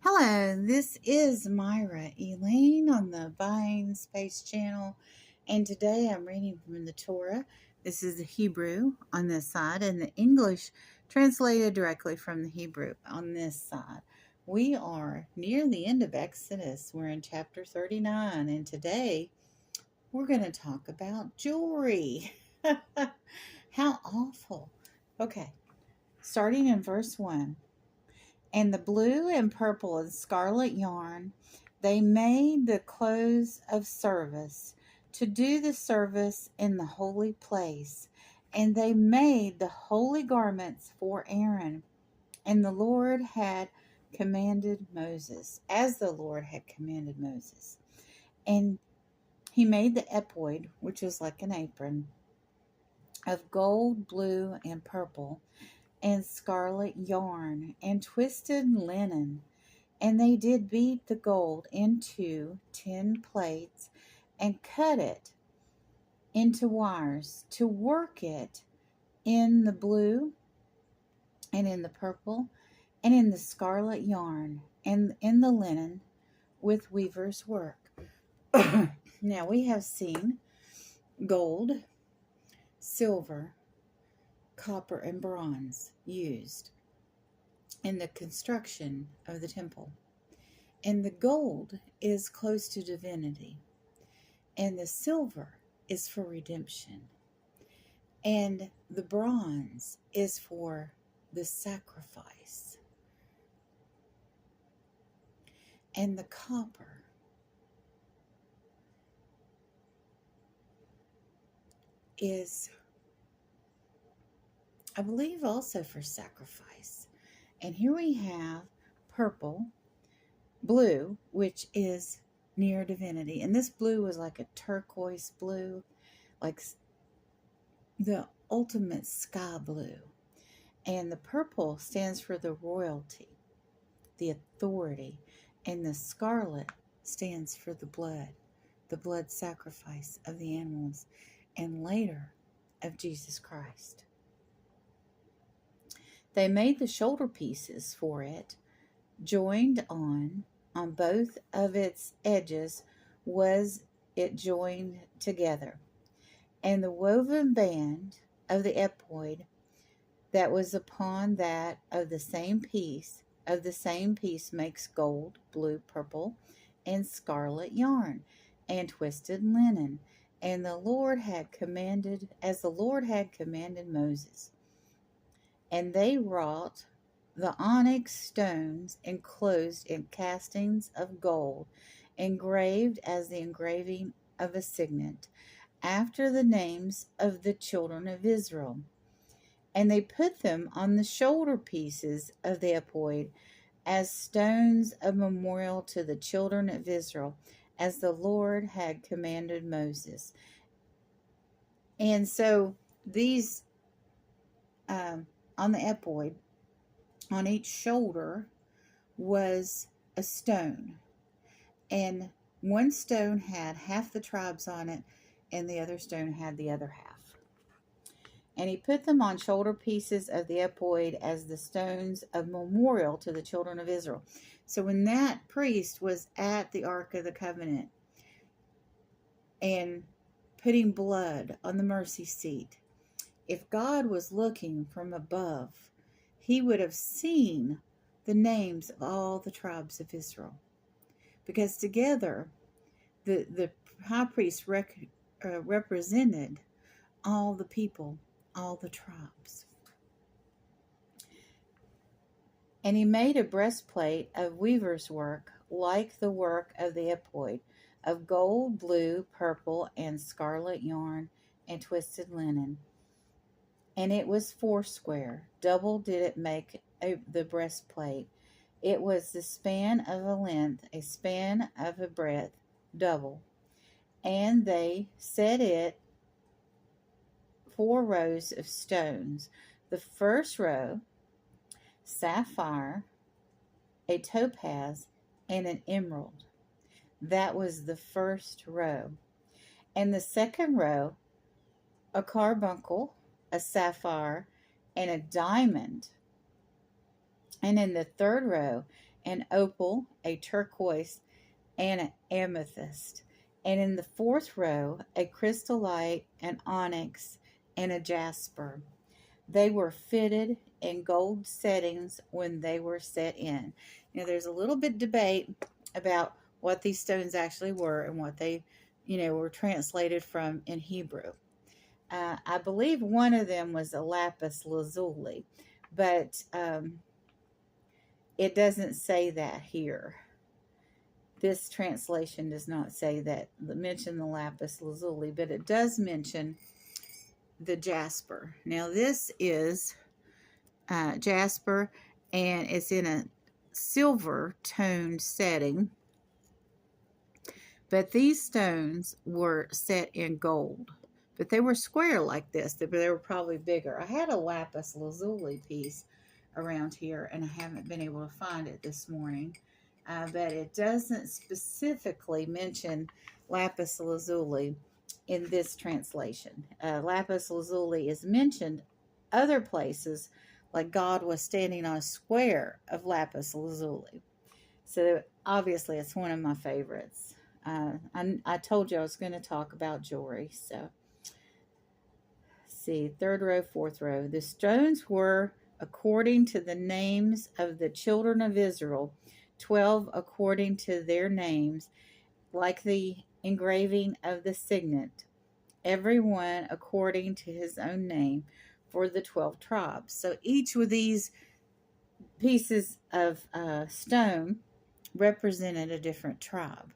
Hello, this is Myra Elaine on the Buying Space channel, and today I'm reading from the Torah. This is the Hebrew on this side, and the English translated directly from the Hebrew on this side. We are near the end of Exodus. We're in chapter 39, and today we're going to talk about jewelry. How awful. Okay, starting in verse 1. And the blue and purple and scarlet yarn, they made the clothes of service to do the service in the holy place. And they made the holy garments for Aaron. And the Lord had commanded Moses, as the Lord had commanded Moses. And he made the ephod, which was like an apron, of gold, blue, and purple, and scarlet yarn, and twisted linen. And they did beat the gold into 10 plates, and cut it into wires, to work it in the blue, and in the purple, and in the scarlet yarn, and in the linen, with weaver's work. Now we have seen gold, silver, copper, and bronze used in the construction of the temple. And the gold is close to divinity, and the silver is for redemption, and the bronze is for the sacrifice, and the copper is, I believe, also for sacrifice. And here we have purple, blue, which is near divinity. And this blue was like a turquoise blue, like the ultimate sky blue. And the purple stands for the royalty, the authority. And the scarlet stands for the blood sacrifice of the animals, and later of Jesus Christ. They made the shoulder pieces for it, joined on both of its edges was it joined together. And the woven band of the ephod that was upon that of the same piece makes gold, blue, purple, and scarlet yarn, and twisted linen, and the Lord had commanded, as the Lord had commanded Moses. And they wrought the onyx stones enclosed in castings of gold, engraved as the engraving of a signet, after the names of the children of Israel. And they put them on the shoulder pieces of the ephod as stones of memorial to the children of Israel, as the Lord had commanded Moses. And so these, on the ephod, on each shoulder was a stone. And one stone had half the tribes on it, and the other stone had the other half. And he put them on shoulder pieces of the ephod as the stones of memorial to the children of Israel. So when that priest was at the Ark of the Covenant and putting blood on the mercy seat, if God was looking from above, he would have seen the names of all the tribes of Israel. Because together, the high priest represented all the people, all the tribes. And he made a breastplate of weaver's work, like the work of the ephod, of gold, blue, purple, and scarlet yarn, and twisted linen. And it was foursquare. Double did it make the breastplate. It was the span of a length, a span of a breadth, double. And they set it 4 rows of stones. The first row, sapphire, a topaz, and an emerald. That was the first row. And the second row, a carbuncle, a sapphire, and a diamond. And in the third row, an opal, a turquoise, and an amethyst. And in the fourth row, a chrysolite, an onyx, and a jasper. They were fitted in gold settings when they were set in. There's a little bit debate about what these stones actually were and what they, were translated from in Hebrew. I believe one of them was a lapis lazuli, but it doesn't say that here. This translation does not say that, mention the lapis lazuli, but it does mention the jasper. Now this is jasper, and it's in a silver toned setting, but these stones were set in gold, but they were square like this, but they were probably bigger. I had a lapis lazuli piece around here, and I haven't been able to find it this morning, but it doesn't specifically mention lapis lazuli in this translation. Lapis lazuli is mentioned other places, like God was standing on a square of lapis lazuli. So obviously it's one of my favorites. I told you I was going to talk about jewelry. So see, third row, fourth row. The stones were according to the names of the children of Israel, 12 according to their names, like the engraving of the signet, every one according to his own name, for the 12 tribes. So each of these pieces of stone represented a different tribe.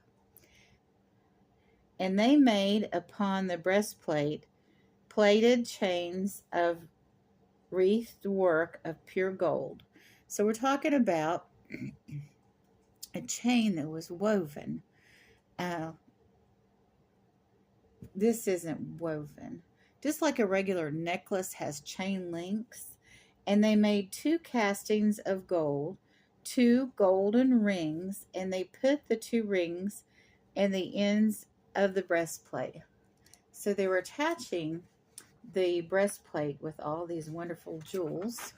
And they made upon the breastplate plated chains of wreathed work of pure gold. So we're talking about a chain that was woven. This isn't woven. Just like a regular necklace has chain links. And they made 2 castings of gold, 2 golden rings, and they put the 2 rings in the ends of the breastplate. So they were attaching the breastplate with all these wonderful jewels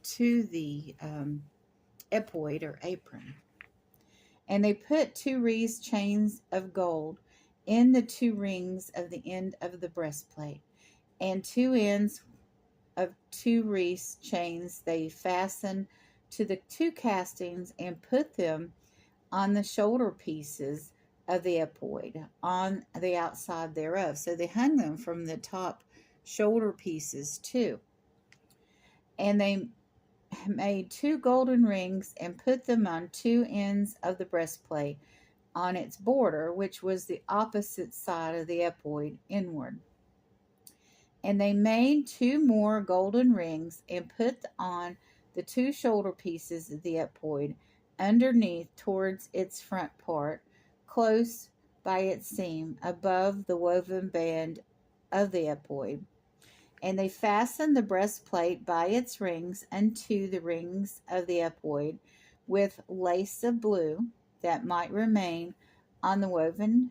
to the ephod or apron. And they put 2 wreaths chains of gold in the 2 rings of the end of the breastplate, and 2 ends of 2 wreaths chains they fastened to the 2 castings and put them on the shoulder pieces of the ephod on the outside thereof. So they hung them from the top shoulder pieces too. And they made 2 golden rings and put them on 2 ends of the breastplate on its border, which was the opposite side of the ephod inward. And they made 2 more golden rings and put on the 2 shoulder pieces of the ephod underneath towards its front part, close by its seam, above the woven band of the ephod. And they fastened the breastplate by its rings unto the rings of the ephod with lace of blue, that might remain on the woven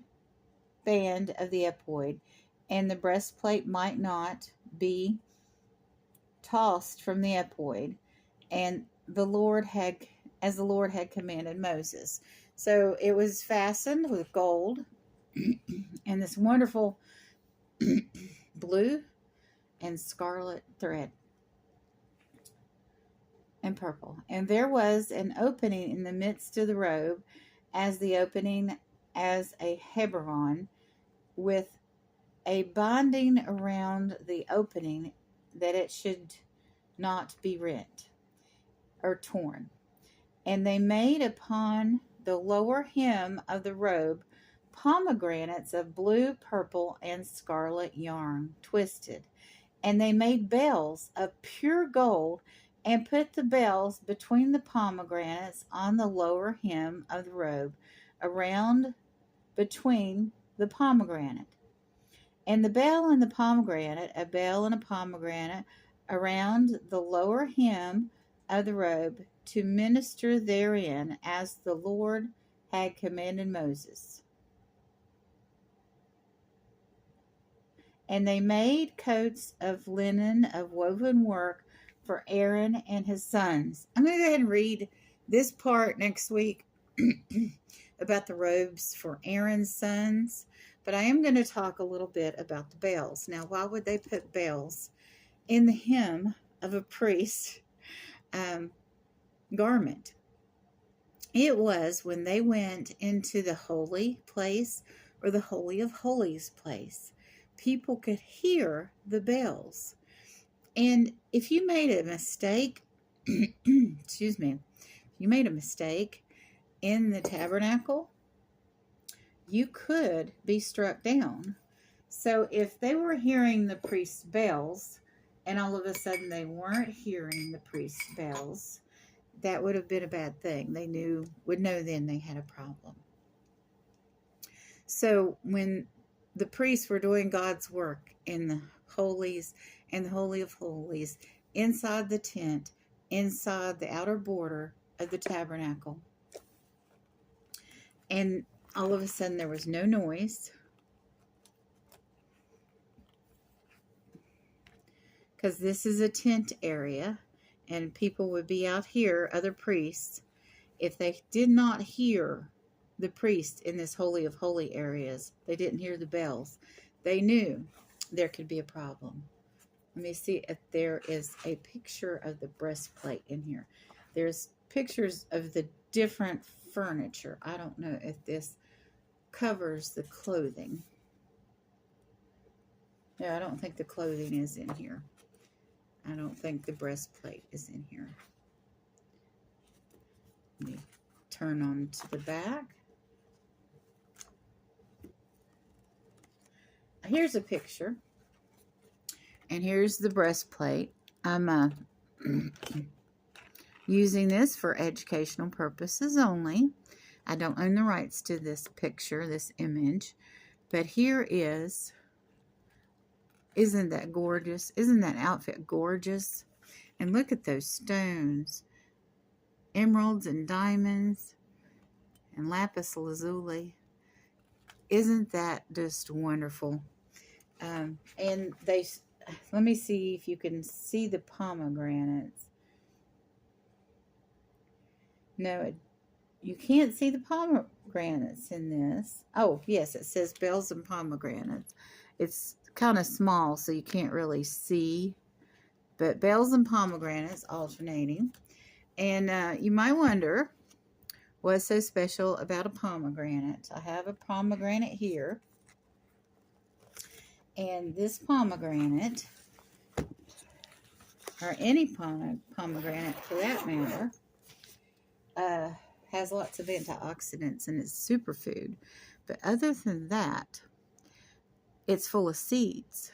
band of the ephod, and the breastplate might not be tossed from the ephod, and the Lord had commanded Moses. So it was fastened with gold and this wonderful blue and scarlet thread and purple. And there was an opening in the midst of the robe, as the opening as a Hebron, with a binding around the opening, that it should not be rent or torn. And they made upon the lower hem of the robe pomegranates of blue, purple, and scarlet yarn twisted. And they made bells of pure gold, and put the bells between the pomegranates on the lower hem of the robe, around between the pomegranate. And the bell and the pomegranate, a bell and a pomegranate, around the lower hem of the robe, to minister therein, as the Lord had commanded Moses. And they made coats of linen of woven work for Aaron and his sons. I'm going to go ahead and read this part next week about the robes for Aaron's sons. But I am going to talk a little bit about the bells. Now, why would they put bells in the hem of a priest's garment? It was when they went into the holy place or the Holy of Holies place. People could hear the bells. And if you made a mistake, excuse me, if you made a mistake in the tabernacle, you could be struck down. So if they were hearing the priest's bells and all of a sudden they weren't hearing the priest's bells, that would have been a bad thing. They would know then they had a problem. So when the priests were doing God's work in the holies and the Holy of Holies, inside the tent, inside the outer border of the tabernacle, and all of a sudden there was no noise, because this is a tent area, and people would be out here, other priests, if they did not hear the priest in this Holy of Holy areas, they didn't hear the bells, they knew there could be a problem. Let me see if there is a picture of the breastplate in here. There's pictures of the different furniture. I don't know if this covers the clothing. No, I don't think the clothing is in here. I don't think the breastplate is in here. Let me turn on to the back. Here's a picture. And here's the breastplate. I'm using this for educational purposes only. I don't own the rights to this picture, this image. But here is, isn't that gorgeous? Isn't that outfit gorgeous? And look at those stones. Emeralds and diamonds and lapis lazuli. Isn't that just wonderful? And they... Let me see if you can see the pomegranates. No, you can't see the pomegranates in this. Oh, yes, it says bells and pomegranates. It's kind of small, so you can't really see. But bells and pomegranates alternating. And you might wonder, what's so special about a pomegranate? I have a pomegranate here. And this pomegranate, or any pomegranate for that matter, has lots of antioxidants and it's superfood. But other than that, it's full of seeds.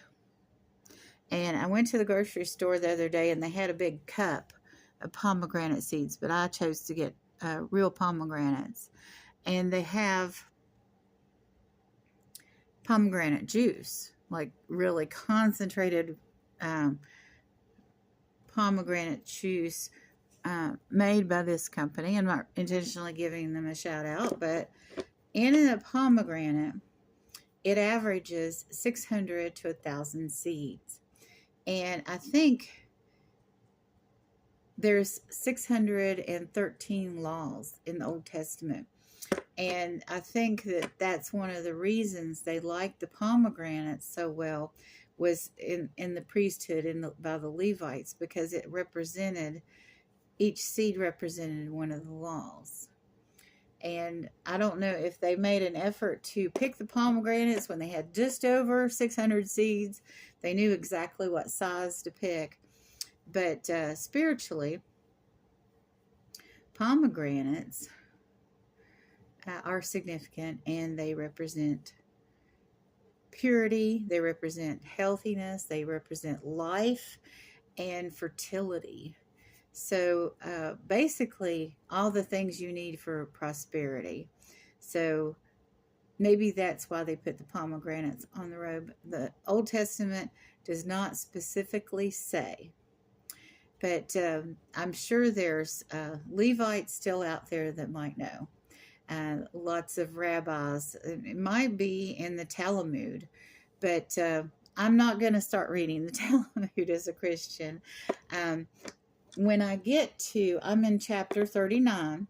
And I went to the grocery store the other day and they had a big cup of pomegranate seeds, but I chose to get real pomegranates. And they have pomegranate juice, like really concentrated pomegranate juice made by this company. I'm not intentionally giving them a shout out, but in a pomegranate, it averages 600 to 1,000 seeds. And I think there's 613 laws in the Old Testament. And I think that that's one of the reasons they liked the pomegranates so well, was in the priesthood by the Levites, because it represented, each seed represented one of the laws. And I don't know if they made an effort to pick the pomegranates when they had just over 600 seeds. They knew exactly what size to pick. But spiritually, pomegranates are significant, and they represent purity, they represent healthiness, they represent life and fertility. So basically all the things you need for prosperity. So maybe that's why they put the pomegranates on the robe. The Old Testament does not specifically say, but I'm sure there's Levites still out there that might know. Lots of rabbis. It might be in the Talmud, but I'm not going to start reading the Talmud as a Christian. when I get to, I'm in chapter 39.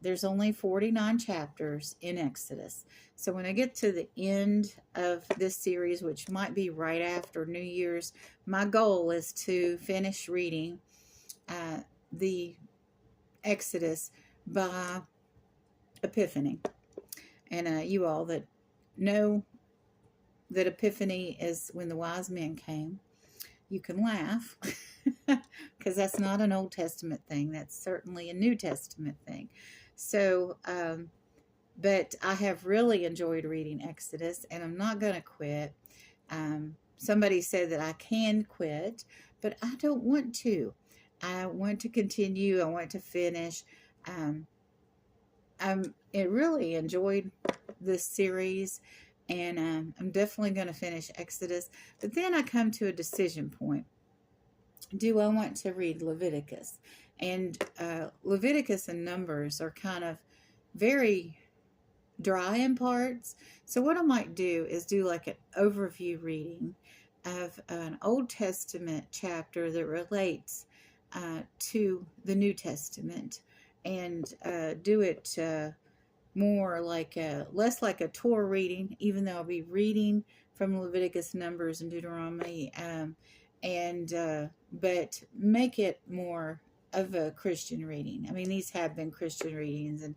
There's only 49 chapters in Exodus. So when I get to the end of this series, which might be right after New Year's, my goal is to finish reading the Exodus by Epiphany. And you all that know that Epiphany is when the wise men came, you can laugh because that's not an Old Testament thing. That's certainly a New Testament thing. So, but I have really enjoyed reading Exodus, and I'm not going to quit. Somebody said that I can quit, but I don't want to. I want to continue. I want to finish. I really enjoyed this series, and I'm definitely going to finish Exodus. But then I come to a decision point. Do I want to read Leviticus? And Leviticus and Numbers are kind of very dry in parts. So what I might do is do like an overview reading of an Old Testament chapter that relates to the New Testament, and do it more like less like a Torah reading, even though I'll be reading from Leviticus, Numbers, and Deuteronomy, but make it more of a Christian reading. I mean, these have been Christian readings, and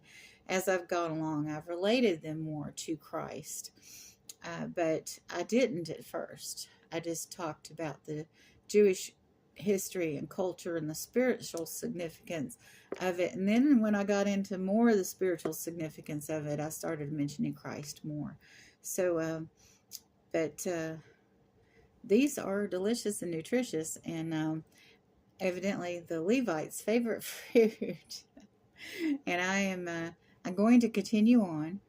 as I've gone along, I've related them more to Christ. But I didn't at first. I just talked about the Jewish history and culture and the spiritual significance of it. And then when I got into more of the spiritual significance of it, I started mentioning Christ more. So, these are delicious and nutritious, and evidently the Levites' favorite fruit. And I'm going to continue on.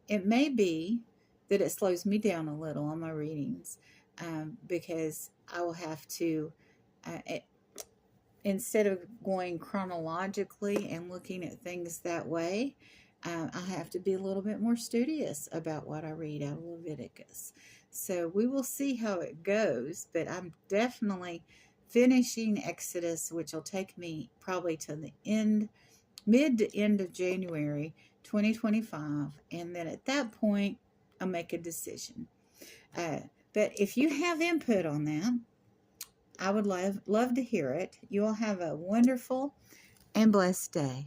It may be that it slows me down a little on my readings, because I will have to, instead of going chronologically and looking at things that way, I have to be a little bit more studious about what I read out of Leviticus. So we will see how it goes, but I'm definitely finishing Exodus, which will take me probably to the mid to end of January 2025, and then at that point I'll make a decision. But if you have input on that, I would love to hear it. You all have a wonderful and blessed day.